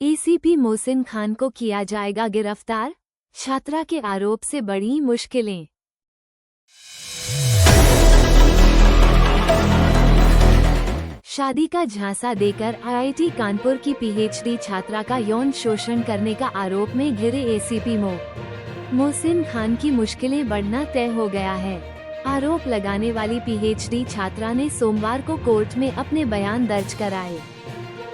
ACP Mohsin Khan को किया जाएगा गिरफ्तार, छात्रा के आरोप से बड़ी मुश्किलें। शादी का झांसा देकर आईआईटी कानपुर की पीएचडी छात्रा का यौन शोषण करने का आरोप में घिरे एसीपी मोहसिन खान की मुश्किलें बढ़ना तय हो गया है। आरोप लगाने वाली पीएचडी छात्रा ने सोमवार को कोर्ट में अपने बयान दर्ज कराए।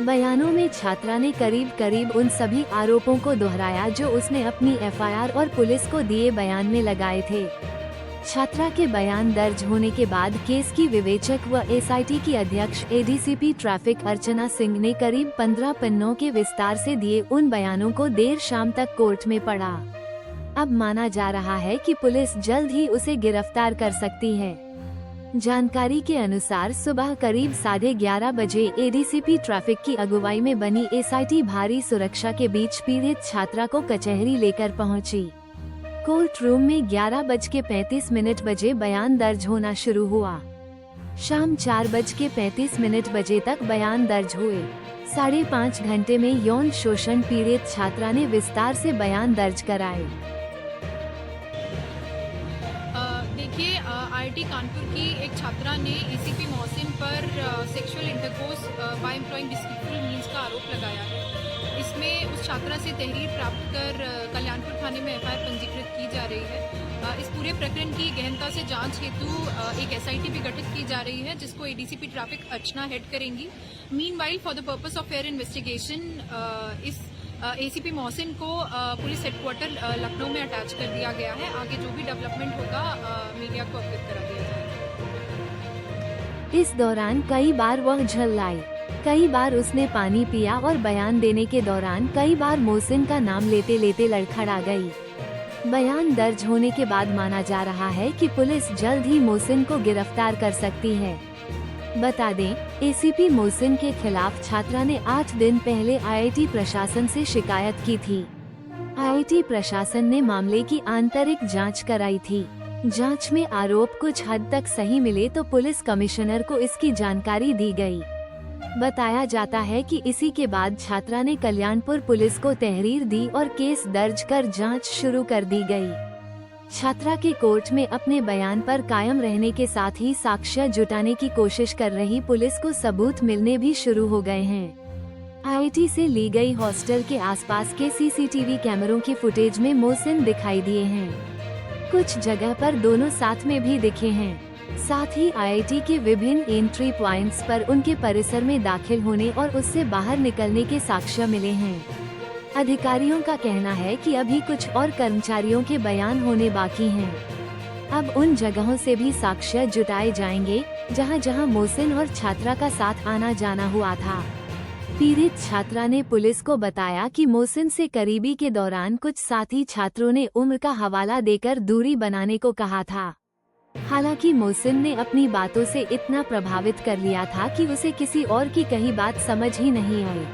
बयानों में छात्रा ने करीब उन सभी आरोपों को दोहराया जो उसने अपनी एफआईआर और पुलिस को दिए बयान में लगाए थे। छात्रा के बयान दर्ज होने के बाद केस की विवेचक व एसआईटी की अध्यक्ष एडीसीपी ट्रैफिक अर्चना सिंह ने करीब 15 पन्नों के विस्तार से दिए उन बयानों को देर शाम तक कोर्ट में पढ़ा। अब माना जा रहा है कि पुलिस जल्द ही उसे गिरफ्तार कर सकती है। जानकारी के अनुसार सुबह करीब 11:30 बजे एडीसीपी ट्रैफिक की अगुवाई में बनी एसआईटी भारी सुरक्षा के बीच पीड़ित छात्रा को कचहरी लेकर पहुंची। कोर्ट रूम में 11:35 बजे बयान दर्ज होना शुरू हुआ। शाम 4:35 बजे तक बयान दर्ज हुए। 5.5 घंटे में यौन शोषण पीड़ित छात्रा ने विस्तार से बयान दर्ज कराए। देखिए, आईआईटी कानपुर की एक छात्रा ने एसीपी मोहसिन पर sexual intercourse by employing descriptive means का आरोप लगाया है। इसमें उस छात्रा से तहरीर प्राप्त कर कल्याणपुर थाने में एफआईआर पंजीकृत की जा रही है। इस पूरे प्रकरण की गहनता से जांच हेतु एक एसआईटी भी गठित की जा रही है, जिसको एडीसीपी ट्रैफिक अर्चना हेड करेंगी। Meanwhile for the purpose of fair investigation इस एसीपी मोहसिन को पुलिस हेडक्वार्टर लखनऊ में अटैच कर दिया गया है। आगे जो भी डेवलपमेंट होगा मीडिया को अवगत करा दिया जाएगा। इस दौरान कई बार वह झल्लाई, कई बार उसने पानी पिया और बयान देने के दौरान कई बार मोहसिन का नाम लेते लेते लड़खड़ा गई। बयान दर्ज होने के बाद माना जा रहा है कि पुलिस जल्द ही मोहसिन को गिरफ्तार कर सकती है। बता दें, एसीपी मोहसिन के खिलाफ छात्रा ने 8 दिन पहले आईआईटी प्रशासन से शिकायत की थी। आईआईटी प्रशासन ने मामले की आंतरिक जांच कराई थी। जांच में आरोप कुछ हद तक सही मिले तो पुलिस कमिश्नर को इसकी जानकारी दी गई। बताया जाता है कि इसी के बाद छात्रा ने कल्याणपुर पुलिस को तहरीर दी और केस दर्ज कर जांच शुरू कर दी गई। छात्रा के कोर्ट में अपने बयान पर कायम रहने के साथ ही साक्ष्य जुटाने की कोशिश कर रही पुलिस को सबूत मिलने भी शुरू हो गए हैं। आईआईटी से ली गई हॉस्टल के आसपास के सीसीटीवी कैमरों की फुटेज में मोहसिन दिखाई दिए हैं। कुछ जगह पर दोनों साथ में भी दिखे हैं। साथ ही आईआईटी के विभिन्न एंट्री पॉइंट्स पर उनके परिसर में दाखिल होने और उससे बाहर निकलने के साक्ष्य मिले हैं। अधिकारियों का कहना है कि अभी कुछ और कर्मचारियों के बयान होने बाकी हैं। अब उन जगहों से भी साक्ष्य जुटाए जाएंगे जहां जहां मोहसिन और छात्रा का साथ आना जाना हुआ था। पीड़ित छात्रा ने पुलिस को बताया कि मोहसिन से करीबी के दौरान कुछ साथी छात्रों ने उम्र का हवाला देकर दूरी बनाने को कहा था। हालांकि मोहसिन ने अपनी बातों से इतना प्रभावित कर लिया था कि उसे किसी और की कही बात समझ ही नहीं आई।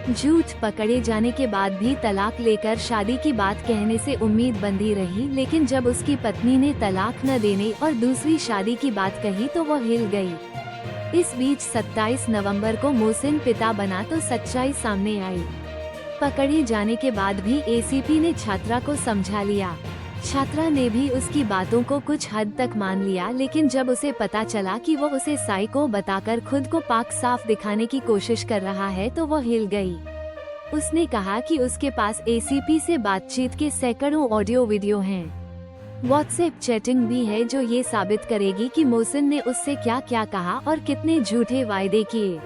झूठ पकड़े जाने के बाद भी तलाक लेकर शादी की बात कहने से उम्मीद बंधी रही, लेकिन जब उसकी पत्नी ने तलाक न देने और दूसरी शादी की बात कही तो वह हिल गई। इस बीच 27 नवंबर को मोहसिन पिता बना तो सच्चाई सामने आई। पकड़े जाने के बाद भी एसीपी ने छात्रा को समझा लिया। छात्रा ने भी उसकी बातों को कुछ हद तक मान लिया, लेकिन जब उसे पता चला कि वो उसे साइको बताकर खुद को पाक साफ दिखाने की कोशिश कर रहा है तो वो हिल गई। उसने कहा कि उसके पास एसीपी से बातचीत के सैकड़ों ऑडियो वीडियो हैं। व्हाट्सएप चैटिंग भी है जो ये साबित करेगी कि मोहसिन ने उससे क्या क्या कहा और कितने झूठे वायदे किए।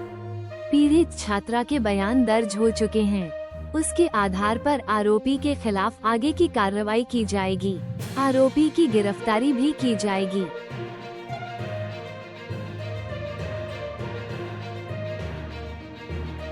पीड़ित छात्रा के बयान दर्ज हो चुके हैं। उसके आधार पर आरोपी के खिलाफ आगे की कार्रवाई की जाएगी। आरोपी की गिरफ्तारी भी की जाएगी।